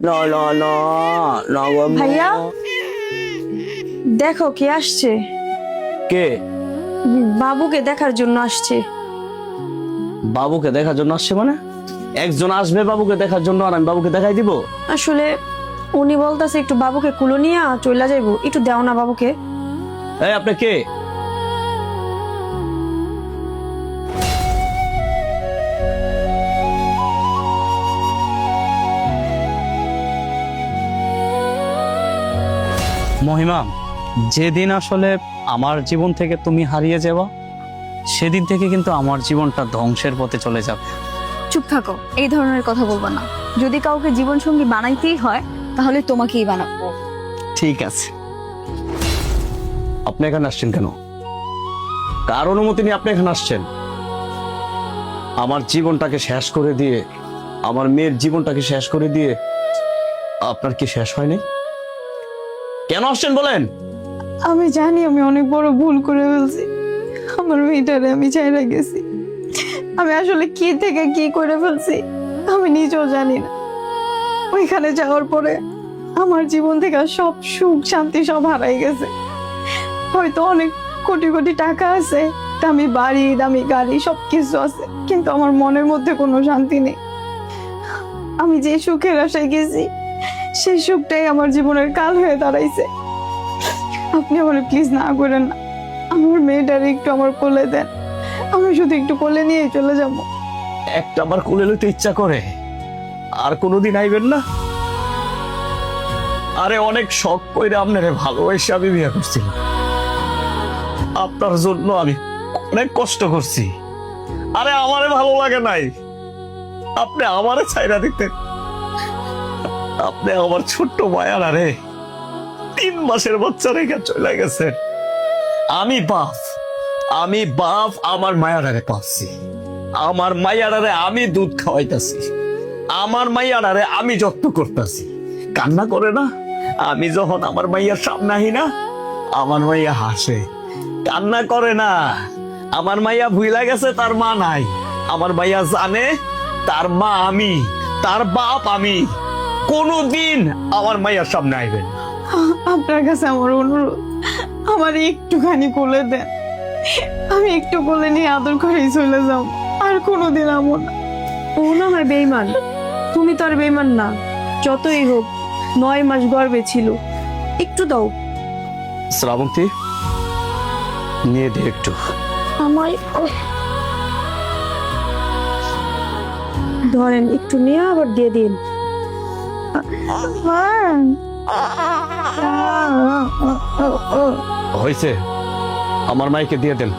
না না না না গো আম্মু। ভাইয়া দেখো কে আসছে। কে? বাবুকে দেখার জন্য আসছে। বাবুকে দেখার জন্য আসছে মানে? একজন আসবে বাবুকে দেখার জন্য আর আমি বাবুকে দেখাই দিব? আসলে উনি বলতেছে একটু বাবুকে কুলো নিয়ে চলে যাইবো, একটু দাও না বাবুকে। এই আপনি কে? মহিমা, যেদিন আসলে আমার জীবন থেকে তুমি হারিয়ে যাওয়া, সেদিন থেকে কিন্তু আমার জীবনটা ধ্বংসের পথে চলে যাবে। চুপ থাকো, এই ধরনের কথা বলবো না। যদি কাউকে জীবন সঙ্গী বানাইতেই হয় তাহলে তোমাকেই বানাবো। ঠিক আছে। আপনি এখানে আসছেন কেন? কার অনুমতি নিয়ে আপনি এখানে আসছেন? আমার জীবনটাকে শেষ করে দিয়ে, আমার মেয়ের জীবনটাকে শেষ করে দিয়ে আপনার কি শেষ হয়নি? কেন আসছেন বলেন? আমি জানি আমি অনেক বড় ভুল করে ফেলছি। আমার মেয়েটারে আমি চাইরা গেছি। আমি আসলে কি থেকে কি করে ফেলছি আমি নিজেও জানি না। ওইখানে যাওয়ার পরে আমার জীবন থেকে সব সুখ শান্তি সব হারাই গেছে। হয়তো অনেক কোটি কোটি টাকা আছে, দামি বাড়ি দামি গাড়ি সবকিছু আছে, কিন্তু আমার মনের মধ্যে কোনো শান্তি নেই। আমি যে সুখের আশায় গেছি সেই সুখটাই আমার জীবনের কাল হয়ে দাঁড়াইছে। আপনি আমার প্লিজ না করেন না, আমার মেয়েটারে একটু আমার কোলে দেন। আমি শুধু একটু কোলে নিয়ে চলে যাব। একটা আবার কোলে লইতে ইচ্ছা করে, আর কোনোদিন আইবেন না? আরে অনেক শখ কইরা আপনারে ভালোবাসে আমি বিয়ে করছিলাম। আপনার জন্য আমি অনেক কষ্ট করছি। আরে আমারে ভালো লাগে নাই, আপনি আমারে ছাইরা দিতেন। আপনি আমার ছোট্ট মায়ার আরে 3 মাসের বাচ্চা রেখে চলে গেছেন। আমি বাপ আমার মায়ারে পাচ্ছি। আমার মাইয়ারে আমি দুধ খাওয়াইতাছি, আমার মাইয়ারে আমি যত্ন করতেছি। কান্না করে না? আমি যখন আমার মাইয়ার সামনে আহি না, আমার মাইয়া হাসে। কান্না করে না? আমার মাইয়া ভুইলা গেছে তার মা নাই। আমার মাইয়া জানে তার মা আমি, তার বাপ আমি। কোনোদিন আমার মাইয়ার সামনে আইবেন না। আপনার কাছে আমার অনুরোধ, আমার একটুখানি কোলে দেন। আমি একটু কোলে নিয়ে আদর করেই চলে যাব, আর কোনোদিন আমো না। ও না হয় বেইমান, তুমি তো আর বেইমান না। যতই হোক 9 মাস গর্ভে ছিল, একটু দাও। শ্রাবন্তী, নিয়ে দে একটু। আমার ধরেন একটু নিয়ে আবার দিয়ে দিন। হয়েছে, আমার মাইকে দিয়ে দেন।